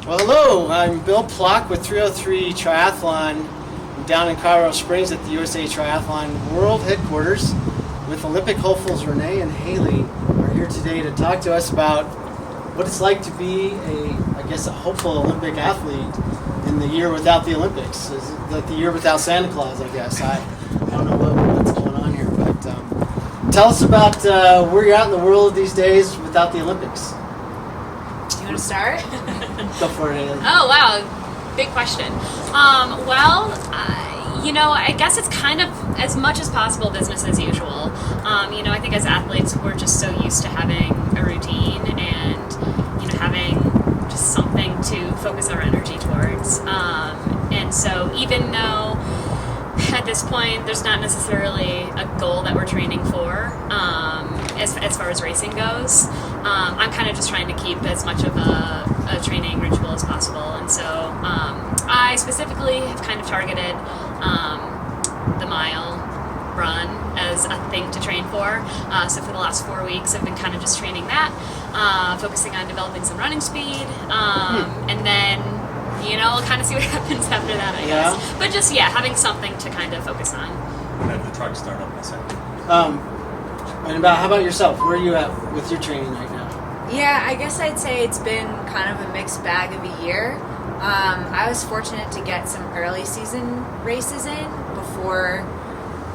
Well, hello, I'm Bill Plock with 303 Triathlon down in Colorado Springs at the USA Triathlon World Headquarters with Olympic hopefuls Renee and Hailey are here today to talk to us about what it's like to be a hopeful Olympic athlete in the year without the Olympics. It's like the year without Santa Claus, I guess. I don't know what's going on here, but tell us about where you're at in the world these days without the Olympics. You want to start? Go for it, Hailey. Oh, wow. Big question. I guess it's kind of as much as possible business as usual. I think as athletes, we're just so used to having a routine and, having just something to focus our energy towards. And so even though at this point there's not necessarily a goal that we're training for, as far as racing goes, I'm kind of just trying to keep as much of a training ritual as possible. And so I specifically have kind of targeted the mile run as a thing to train for. So for the last 4 weeks, I've been kind of just training that, focusing on developing some running speed, and then, I'll kind of see what happens after that, I guess. But just, having something to kind of focus on. When did the truck start up in a second? And how about yourself? Where are you at with your training right now? Yeah, I guess I'd say it's been kind of a mixed bag of a year. I was fortunate to get some early season races in before,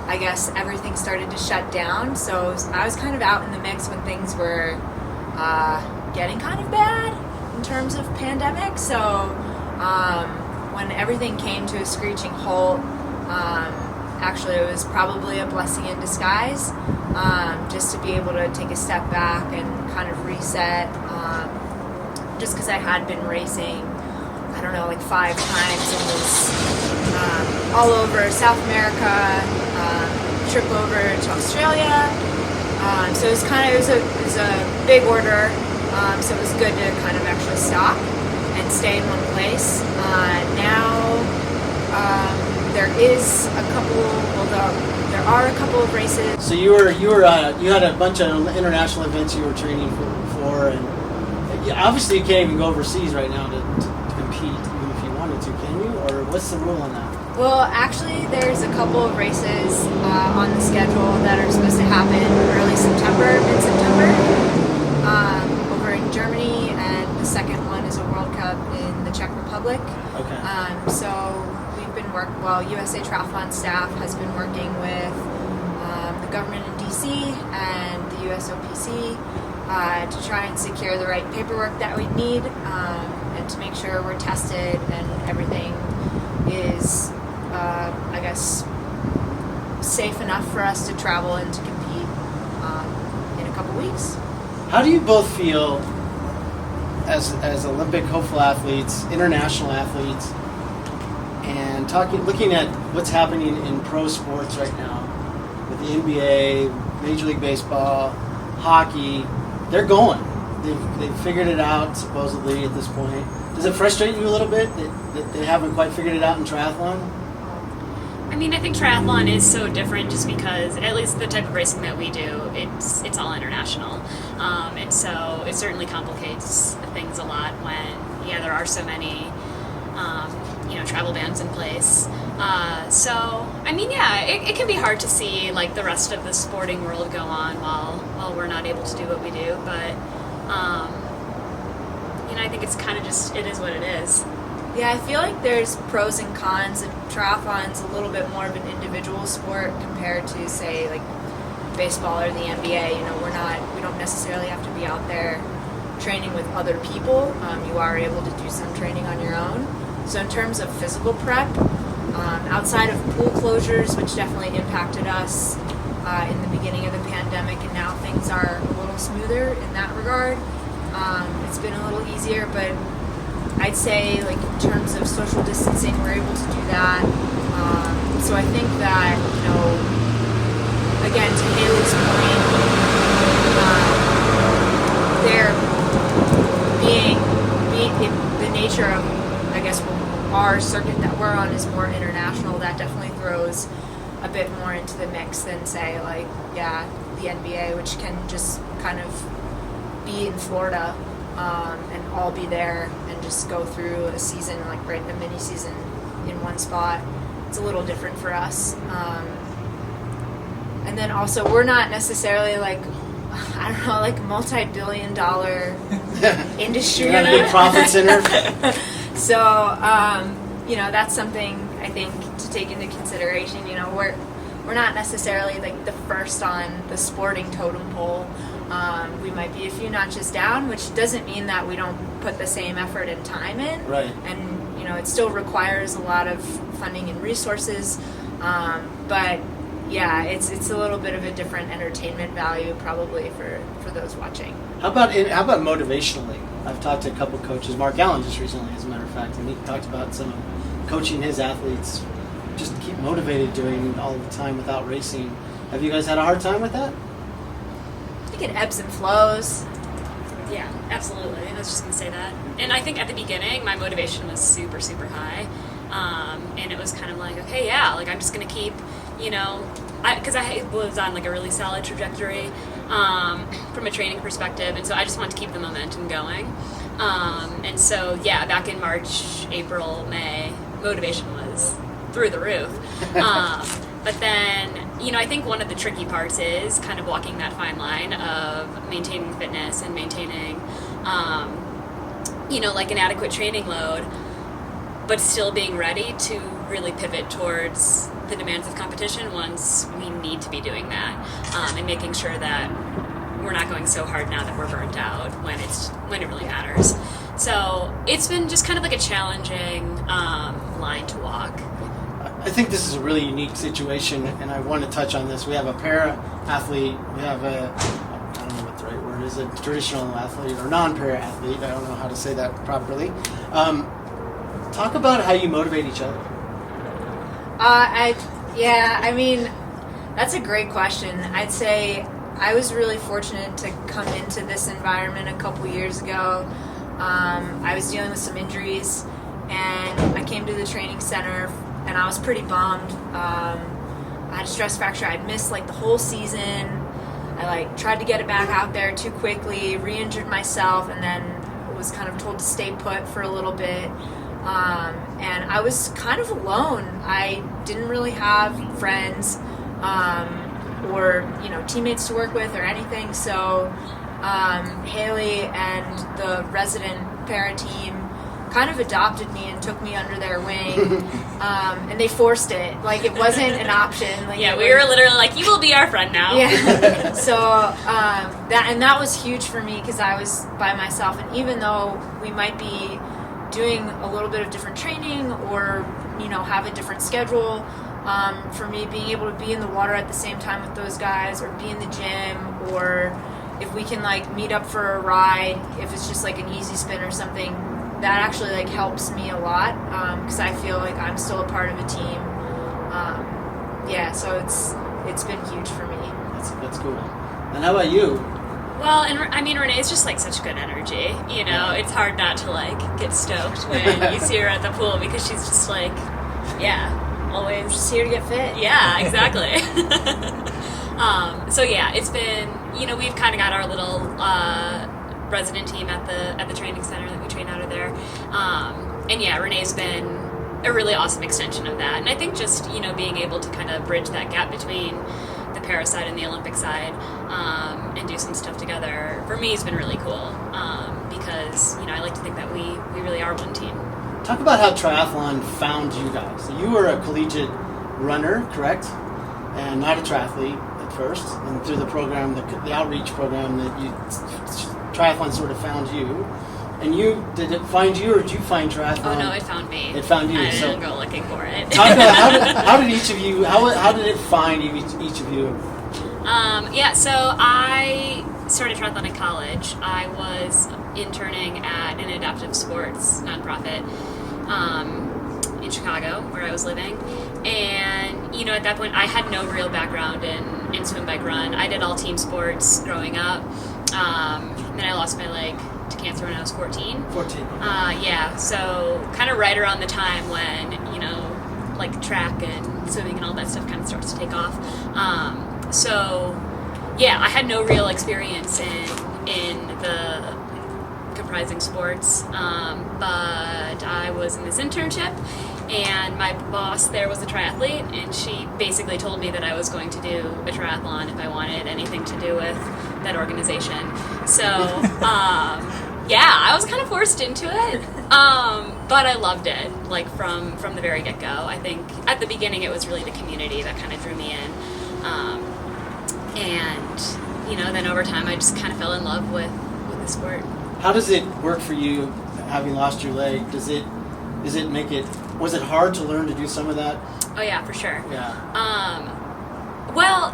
I guess, everything started to shut down. So I was kind of out in the mix when things were getting kind of bad in terms of pandemic. So when everything came to a screeching halt, actually it was probably a blessing in disguise, just to be able to take a step back and kind of reset, just because I had been racing, I don't know, like 5 times and was all over South America, trip over to Australia, so it was a big order, so it was good to kind of actually stop and stay in one place. There is a couple, there are a couple of races. So you had a bunch of international events you were training for, and obviously you can't even go overseas right now to compete, even if you wanted to, can you? Or what's the rule on that? Well, actually, there's a couple of races on the schedule that are supposed to happen early September, mid-September, over in Germany, and the second one is a World Cup in the Czech Republic. Okay. So we've been USA Triathlon staff has been working with the government in DC and the USOPC to try and secure the right paperwork that we need, and to make sure we're tested and everything is, safe enough for us to travel and to compete in a couple weeks. How do you both feel as Olympic hopeful athletes, international athletes, and looking at what's happening in pro sports right now with the NBA, Major League Baseball, hockey? They're going. They've figured it out supposedly at this point. Does it frustrate you a little bit that they haven't quite figured it out in triathlon? I think triathlon is so different just because, at least the type of racing that we do, it's all international. And so it certainly complicates things a lot when, there are so many, travel bans in place. It can be hard to see, like, the rest of the sporting world go on while we're not able to do what we do. But, I think it's kind of just, it is what it is. Yeah, I feel like there's pros and cons. Triathlon's a little bit more of an individual sport compared to, say, like baseball or the NBA. We don't necessarily have to be out there training with other people. You are able to do some training on your own. So in terms of physical prep, outside of pool closures, which definitely impacted us in the beginning of the pandemic, and now things are a little smoother in that regard. It's been a little easier, but I'd say, like, in terms of social distancing, we're able to do that. So I think that, again, to Hailey's point, there being the nature of, I guess, our circuit that we're on is more international. That definitely throws a bit more into the mix than, say, like, the NBA, which can just kind of be in Florida and all be there and just go through a season, like a mini season in one spot. It's a little different for us. And then also, we're not necessarily like, I don't know, like multi-billion-dollar industry. You're not a big profit center. So, that's something I think to take into consideration. We're not necessarily like the first on the sporting totem pole. We might be a few notches down, which doesn't mean that we don't put the same effort and time in. Right. And, it still requires a lot of funding and resources. But yeah, it's a little bit of a different entertainment value probably for those watching. How about motivationally? I've talked to a couple coaches. Mark Allen just recently, as a matter of fact, and he talked about some coaching his athletes just keep motivated doing all the time without racing. Have you guys had a hard time with that? I think it ebbs and flows. Yeah, absolutely. I was just going to say that. And I think at the beginning, my motivation was super, super high. And it was kind of like, okay, yeah, like I'm just going to keep, because I was on like a really solid trajectory from a training perspective. And so I just wanted to keep the momentum going. And so, yeah, back in March, April, May, motivation was through the roof. But then, I think one of the tricky parts is kind of walking that fine line of maintaining fitness and maintaining, like an adequate training load, but still being ready to really pivot towards the demands of competition once we need to be doing that, and making sure that we're not going so hard now that we're burnt out when it really matters. So it's been just kind of like a challenging line to walk. I think this is a really unique situation, and I want to touch on this. We have a para-athlete, we have I don't know what the right word is, a traditional athlete or non-para-athlete. I don't know how to say that properly. Talk about how you motivate each other. That's a great question. I'd say I was really fortunate to come into this environment a couple years ago. I was dealing with some injuries, and I came to the training center, and I was pretty bummed. I had a stress fracture. I'd missed like the whole season. I tried to get it back out there too quickly, re-injured myself, and then was kind of told to stay put for a little bit. And I was kind of alone. I didn't really have friends or teammates to work with or anything. So Hailey and the resident para team kind of adopted me and took me under their wing, and they forced it. Like, it wasn't an option. Like, yeah, we were literally like, you will be our friend now. Yeah. So that was huge for me because I was by myself, and even though we might be doing a little bit of different training or have a different schedule, for me being able to be in the water at the same time with those guys, or be in the gym, or if we can meet up for a ride, if it's just an easy spin or something, that actually helps me a lot, because I feel like I'm still a part of a team. So it's been huge for me. That's cool. And how about you? Well, and Renee's just such good energy. It's hard not to get stoked when you see her at the pool, because she's just always just here to get fit. Yeah, exactly. So yeah, it's been, we've kind of got our little resident team at the training center that we train out of there. And yeah, Renee's been a really awesome extension of that. And I think just, being able to kind of bridge that gap between the para side and the Olympic side, and do some stuff together, for me has been really cool. Because, I like to think that we really are one team. Talk about how triathlon found you guys. So you were a collegiate runner, correct? And not a triathlete at first. And through the program, the outreach program, triathlon sort of found you. And did it find you, or did you find triathlon? Oh no, it found me. It found you. I didn't go looking for it. Talk about how did each of you? How did it find each of you? So I started triathlon in college. I was interning at an adaptive sports nonprofit in Chicago, where I was living. And, at that point, I had no real background in swim, bike, run. I did all team sports growing up. Then I lost my leg to cancer when I was 14. 14. So kind of right around the time when, track and swimming and all that stuff kind of starts to take off. I had no real experience in the comprising sports, but I was in this internship, and my boss there was a triathlete, and she basically told me that I was going to do a triathlon if I wanted anything to do with that organization. So, yeah, I was kind of forced into it, but I loved it, like from the very get-go. I think at the beginning it was really the community that kind of drew me in, and then over time I just kind of fell in love with the sport. How does it work for you, having lost your leg? Was it hard to learn to do some of that? Oh yeah, for sure. Yeah. Well,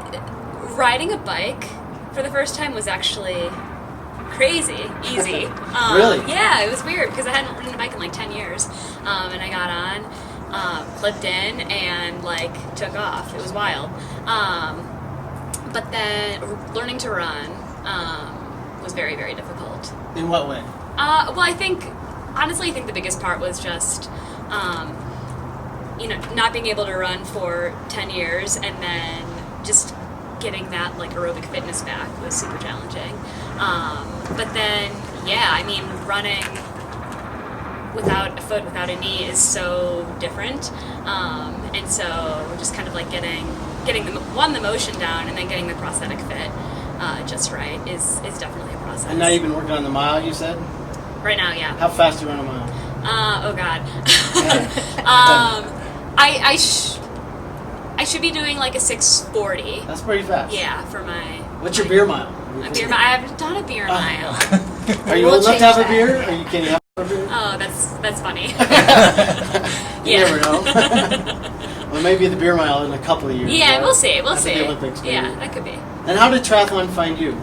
riding a bike for the first time was actually crazy easy. Really? Yeah, it was weird because I hadn't ridden a bike in like 10 years, and I got on, clipped in, and like took off. It was wild. But then learning to run was very, very difficult. In what way? Well, I think the biggest part was just, not being able to run for 10 years and then just getting that like aerobic fitness back was super challenging. But then, yeah, I mean, running without a foot, without a knee is so different. And so just kind of like getting the motion down and then getting the prosthetic fit just right is definitely a process. And now you've been working on the mile, you said? Right now, yeah. How fast do you run a mile? Oh God. I should be doing like a 6:40. That's pretty fast. Yeah, for my. What's your beer mile? A beer mile. I haven't done a beer mile. Are you old enough to have a beer? Can you have a beer? Oh, that's funny. You never know. Well, maybe the beer mile in a couple of years. Yeah, right? we'll see. We'll After see. the Olympics, maybe. Yeah, that could be. And how did triathlon find you?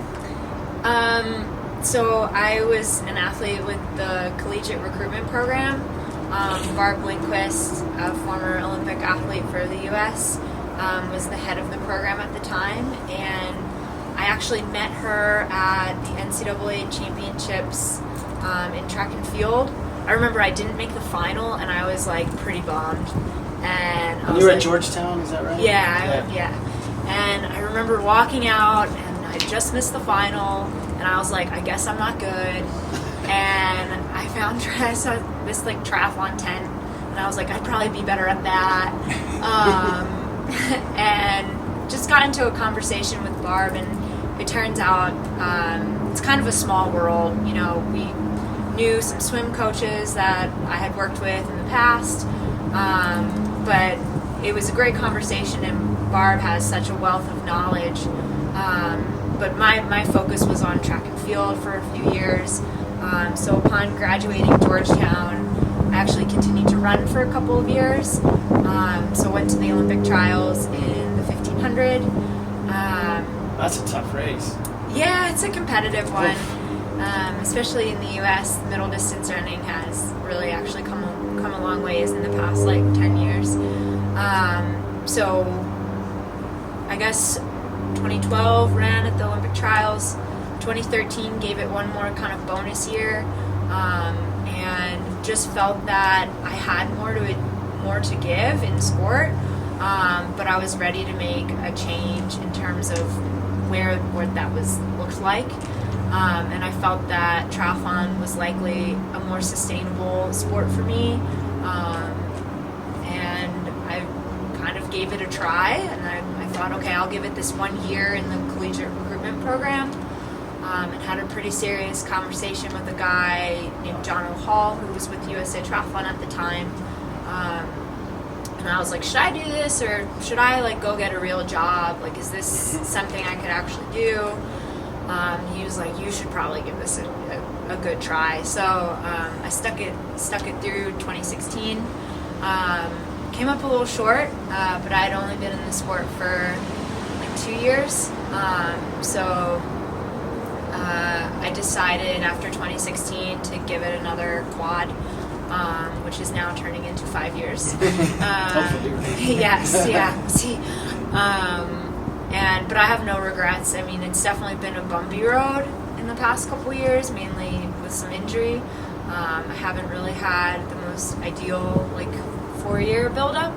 So I was an athlete with the collegiate recruitment program. Barb Lindquist, a former Olympic athlete for the U.S., was the head of the program at the time, and I actually met her at the NCAA championships in track and field. I remember I didn't make the final, and I was like pretty bummed. And I was You were like, at Georgetown, is that right? Yeah. And I remember walking out, and I just missed the final, and I was like, I guess I'm not good. And I saw this like triathlon tent, and I was like, I'd probably be better at that. And just got into a conversation with Barb, and it turns out it's kind of a small world. We knew some swim coaches that I had worked with in the past, but it was a great conversation, and Barb has such a wealth of knowledge. But my focus was on track and field for a few years. So upon graduating Georgetown, I actually continued to run for a couple of years. So went to the Olympic trials in the 1500. That's a tough race. Yeah, it's a competitive one. Especially in the U.S., middle distance running has really actually come a long ways in the past like 10 years. So I guess 2012 ran at the Olympic trials. 2013 gave it one more kind of bonus year, and just felt that I had more to give in sport, but I was ready to make a change in terms of where that looked like. And I felt that triathlon was likely a more sustainable sport for me, and I kind of gave it a try, and I thought, okay, I'll give it this 1 year in the collegiate recruitment program, and had a pretty serious conversation with a guy named John O'Hall, who was with USA Triathlon at the time, and I was like, should I do this, or should I like go get a real job? Like, is this something I could actually do? He was like, you should probably give this a good try. So I stuck it through 2016. Came up a little short, but I had only been in the sport for like 2 years. So I decided after 2016 to give it another quad, which is now turning into 5 years. Hopefully. Yes, yeah. See. But I have no regrets. I mean, it's definitely been a bumpy road in the past couple years, mainly with some injury. I haven't really had the most ideal 4-year build-up,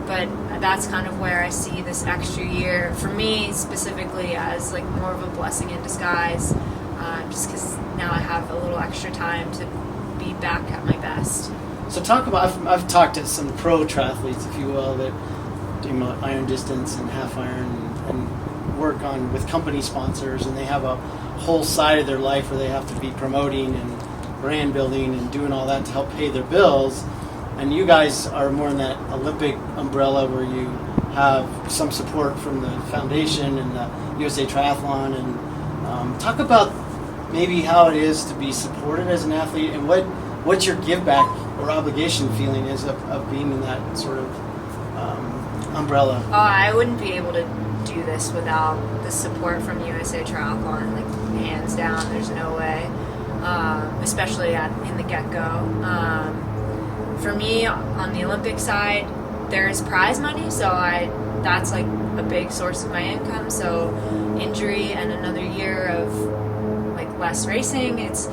but that's kind of where I see this extra year for me specifically as more of a blessing in disguise. just because now I have a little extra time to be back at my best. So talk about, I've talked to some pro triathletes, if you will, that do iron distance and half iron and work on with company sponsors, and they have a whole side of their life where they have to be promoting and brand building and doing all that to help pay their bills. And you guys are more in that Olympic umbrella where you have some support from the foundation and the USA Triathlon. And talk about maybe how it is to be supported as an athlete, and what your give back or obligation feeling is of being in that sort of umbrella. Oh, I wouldn't be able to do this without the support from USA Triathlon, like hands down. There's no way, especially in the get-go. For me, on the Olympic side, there is prize money, so that's like a big source of my income. So injury and another year of like less racing, it's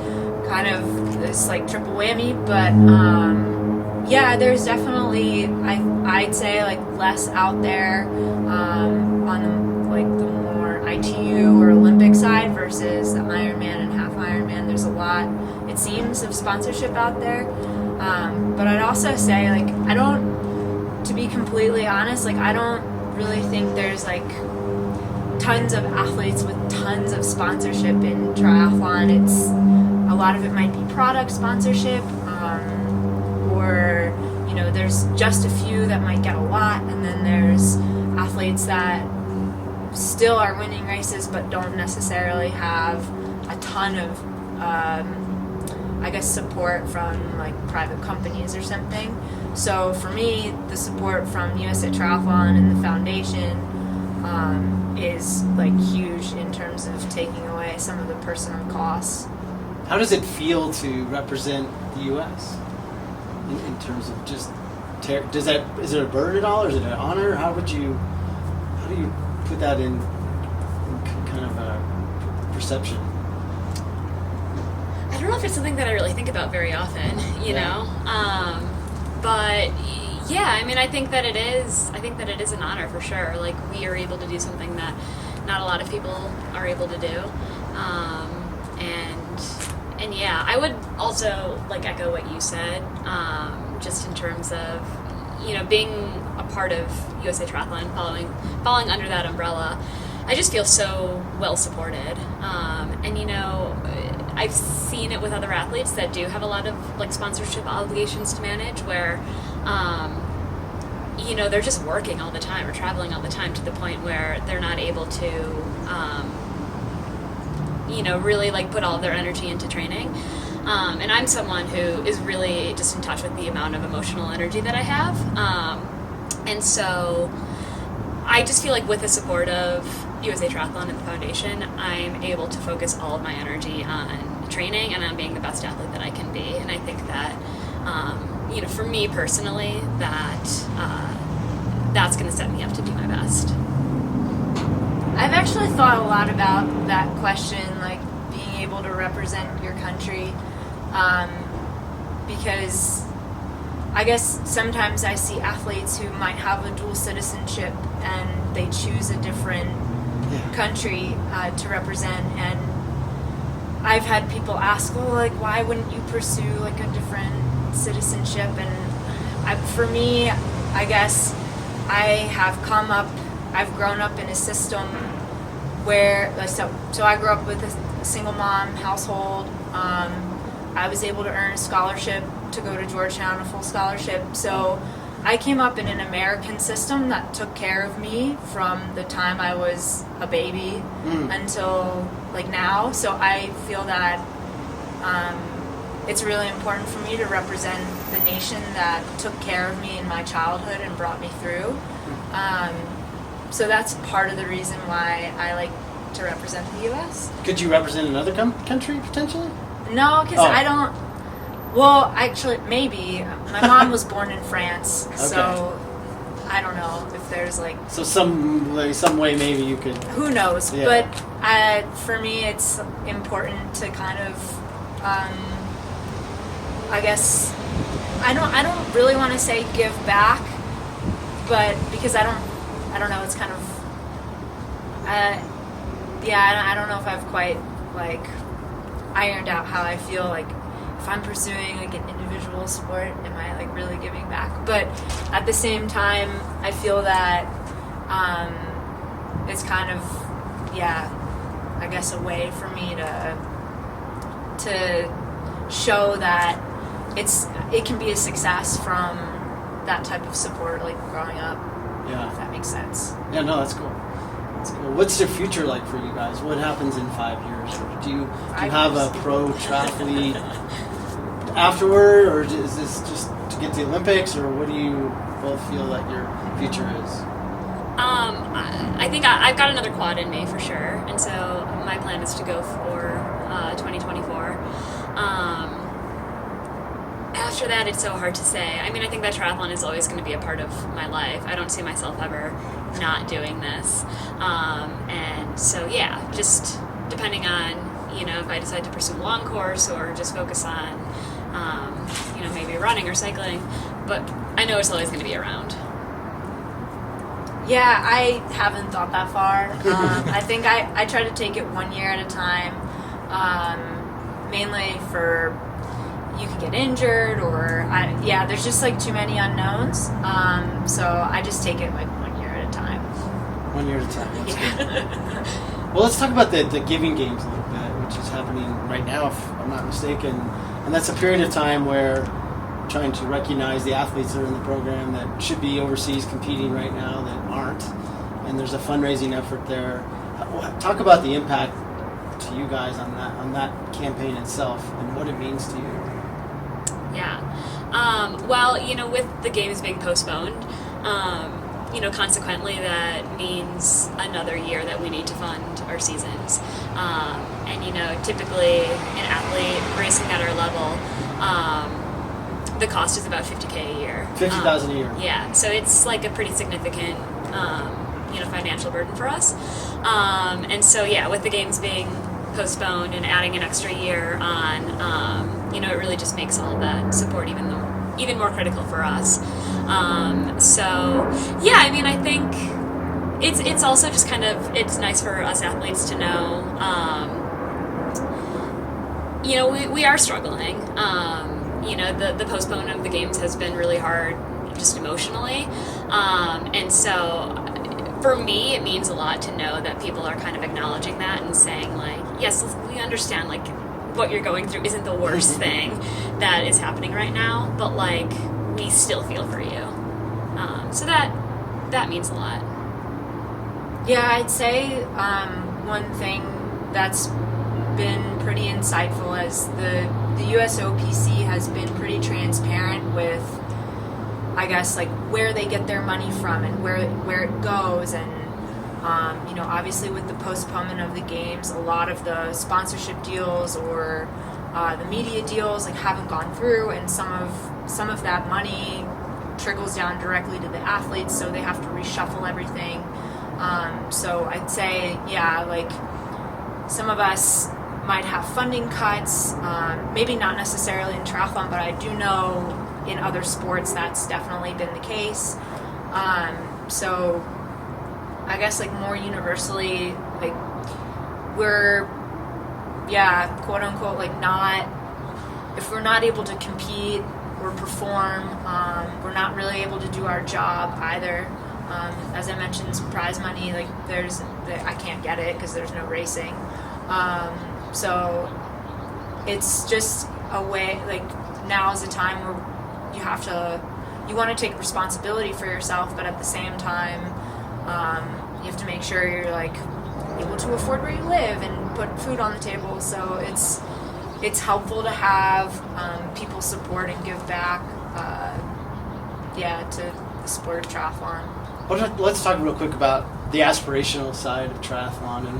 kind of this like triple whammy. But yeah, there's definitely I'd say like less out there on like the more ITU or Olympic side versus the Ironman and half Ironman. There's a lot, it seems, of sponsorship out there. But I'd also say, like, to be completely honest, like, I don't really think there's, like, tons of athletes with tons of sponsorship in triathlon. A lot of it might be product sponsorship, or, you know, there's just a few that might get a lot, and then there's athletes that still are winning races but don't necessarily have a ton of I guess support from like private companies or something. So for me, the support from USA Triathlon and the foundation is like huge in terms of taking away some of the personal costs. How does it feel to represent the U.S. in terms of just is it a burden at all, or is it an honor? How do you put that in kind of a perception? I don't know if it's something that I really think about very often, you know. But yeah, I mean, I think that it is an honor for sure. Like, we are able to do something that not a lot of people are able to do. And yeah, I would also like echo what you said, just in terms of, you know, being a part of USA Triathlon, falling under that umbrella. I just feel so well supported. And you know, I've seen it with other athletes that do have a lot of like sponsorship obligations to manage, where you know, they're just working all the time or traveling all the time to the point where they're not able to you know, really like put all of their energy into training. And I'm someone who is really just in touch with the amount of emotional energy that I have. And so I just feel like with the support of USA Triathlon and the foundation, I'm able to focus all of my energy on training and on being the best athlete that I can be. And I think that, you know, for me personally, that's going to set me up to do my best. I've actually thought a lot about that question, like being able to represent your country, because I guess sometimes I see athletes who might have a dual citizenship and they choose a different country to represent, and I've had people ask, well, like, why wouldn't you pursue like a different citizenship? And for me, I guess I've grown up in a system where, so I grew up with a single mom household. I was able to earn a scholarship to go to Georgetown, a full scholarship. So I came up in an American system that took care of me from the time I was a baby until like now. So I feel that it's really important for me to represent the nation that took care of me in my childhood and brought me through. So that's part of the reason why I like to represent the U.S. Could you represent another country potentially? No, because I don't. Well, actually, maybe. My mom was born in France, so I don't know if there's like. So some way maybe you could. Who knows? Yeah. But for me, it's important to kind of. I guess I don't really want to say give back, but because I don't know. It's kind of. I don't know if I've quite like ironed out how I feel like if I'm pursuing like an individual sport, am I like really giving back? But at the same time, I feel that it's kind of, I guess a way for me to show that it can be a success from that type of support, like growing up. Yeah. If that makes sense. Yeah, no, that's cool. That's cool. What's the future like for you guys? What happens in 5 years? Or do you have a pro triathlete afterward, or is this just to get to the Olympics, or what do you both feel like your future is? I think I've got another quad in me for sure, and so my plan is to go for 2024. After that, it's so hard to say. I mean, I think that triathlon is always going to be a part of my life. I don't see myself ever not doing this. And so, just depending on, if I decide to pursue long course or just focus on, maybe running or cycling. But I know it's always going to be around. Yeah, I haven't thought that far. I think I try to take it 1 year at a time, mainly for you could get injured or there's just like too many unknowns. So I just take it like 1 year at a time. 1 year at a time. That's good. Well, let's talk about the Giving Games a little bit, which is happening right now, if I'm not mistaken. And that's a period of time where trying to recognize the athletes that are in the program that should be overseas competing right now that aren't. And there's a fundraising effort there. Talk about the impact to you guys on that campaign itself and what it means to you. Yeah. Well, with the games being postponed, consequently that means another year that we need to fund our seasons. And, typically an athlete racing at our level, the cost is about $50,000 a year. $50,000 a year. Yeah, so it's like a pretty significant, financial burden for us. And so, with the games being postponed and adding an extra year on, it really just makes all of that support even more critical for us. I think it's also just kind of, it's nice for us athletes to know, we are struggling. The postponement of the games has been really hard just emotionally. And so for me, it means a lot to know that people are kind of acknowledging that and saying like, yes, we understand like what you're going through isn't the worst thing that is happening right now, but like we still feel for you. So that means a lot. Yeah, I'd say one thing that's been pretty insightful is the USOPC has been pretty transparent with, I guess, like where they get their money from and where it goes. And obviously with the postponement of the games, a lot of the sponsorship deals or the media deals like haven't gone through, and some of that money trickles down directly to the athletes, so they have to reshuffle everything. So I'd say, like some of us might have funding cuts, maybe not necessarily in triathlon, but I do know in other sports that's definitely been the case. So I guess like more universally, like we're, quote unquote, like if we're not able to compete or perform, we're not really able to do our job either. As I mentioned, prize money, like I can't get it because there's no racing. So it's just a way, like now is the time where you want to take responsibility for yourself, but at the same time, you have to make sure you're like able to afford where you live and put food on the table. So it's helpful to have people support and give back, to the sport of triathlon. Well, let's talk real quick about the aspirational side of triathlon and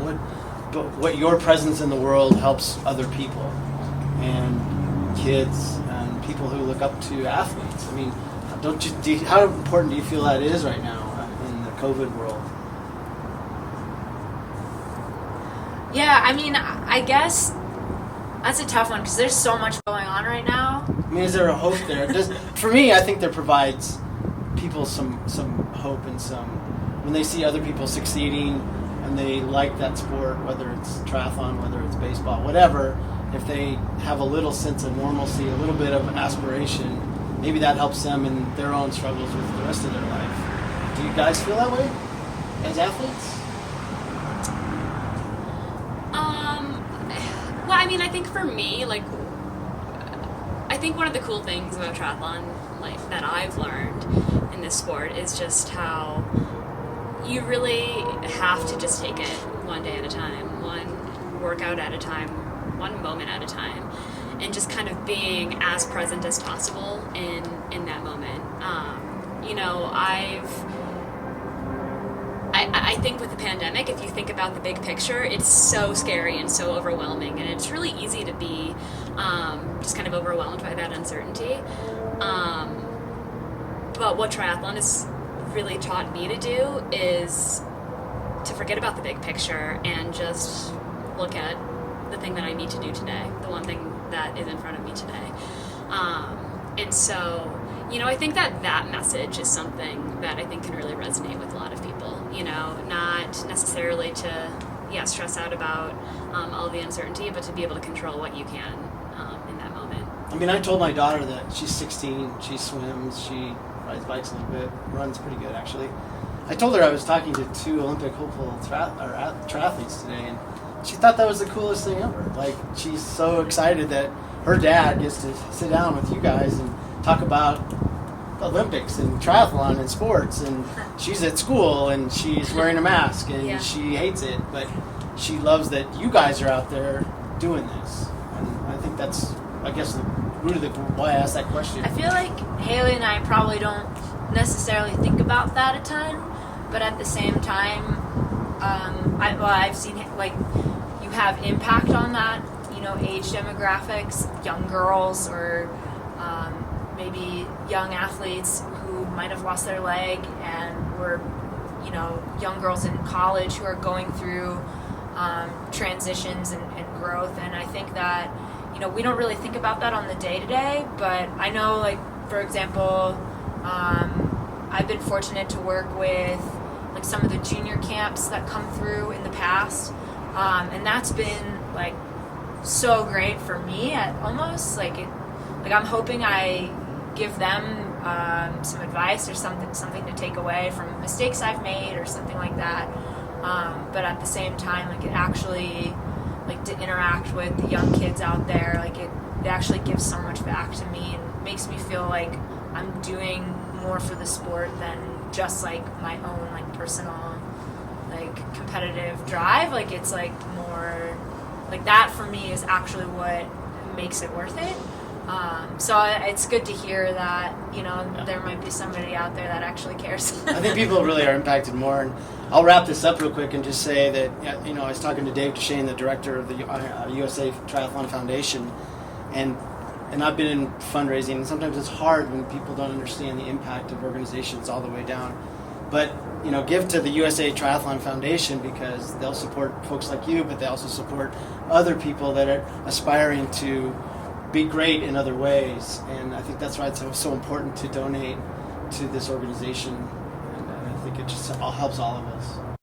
what your presence in the world helps other people and kids and people who look up to athletes. I mean, how important do you feel that is right now in the COVID world? Yeah, I mean, I guess that's a tough one because there's so much going on right now. I mean, is there a hope there? For me, I think there provides people some hope and when they see other people succeeding and they like that sport, whether it's triathlon, whether it's baseball, whatever, if they have a little sense of normalcy, a little bit of aspiration, maybe that helps them in their own struggles with the rest of their life. Do you guys feel that way as athletes? Well, I mean, I think for me, like, I think one of the cool things about triathlon, like, that I've learned in this sport is just how you really have to just take it one day at a time, one workout at a time, one moment at a time, and just kind of being as present as possible in that moment. You know, I think with the pandemic, if you think about the big picture, it's so scary and so overwhelming, and it's really easy to be just kind of overwhelmed by that uncertainty. But what triathlon has really taught me to do is to forget about the big picture and just look at the thing that I need to do today, the one thing that is in front of me today. And so, you know, I think that message is something that I think can really resonate with a lot of people, you know, not necessarily to, stress out about all the uncertainty, but to be able to control what you can in that moment. I mean, I told my daughter that she's 16, she swims, she rides bikes a little bit, runs pretty good actually. I told her I was talking to 2 Olympic hopeful triathletes today, and she thought that was the coolest thing ever. Like, she's so excited that her dad gets to sit down with you guys and talk about Olympics and triathlon and sports, and she's at school and she's wearing a mask and she hates it, but she loves that you guys are out there doing this. And I think that's, I guess, the root of why I asked that question. I feel like Hailey and I probably don't necessarily think about that a ton, but at the same time, I've seen, like, you have impact on that, you know, age demographics, young girls or maybe young athletes who might have lost their leg and were, you know, young girls in college who are going through transitions and growth. And I think that, you know, we don't really think about that on the day-to-day, but I know, like, for example, I've been fortunate to work with, like, some of the junior camps that come through in the past, and that's been, like, so great for me at almost, like, I'm hoping I give them some advice or something to take away from mistakes I've made or something like that, but at the same time, like, it actually, like, to interact with the young kids out there, like, it actually gives so much back to me and makes me feel like I'm doing more for the sport than just, like, my own, like, personal, like, competitive drive. Like, it's, like, more, like, that for me is actually what makes it worth it. So it's good to hear that, you know, there might be somebody out there that actually cares. I think people really are impacted more. And I'll wrap this up real quick and just say that, you know, I was talking to Dave Duchesne, the director of the USA Triathlon Foundation, and I've been in fundraising, and sometimes it's hard when people don't understand the impact of organizations all the way down. But, you know, give to the USA Triathlon Foundation because they'll support folks like you, but they also support other people that are aspiring to be great in other ways. And I think that's why it's so important to donate to this organization. And I think it just all helps all of us.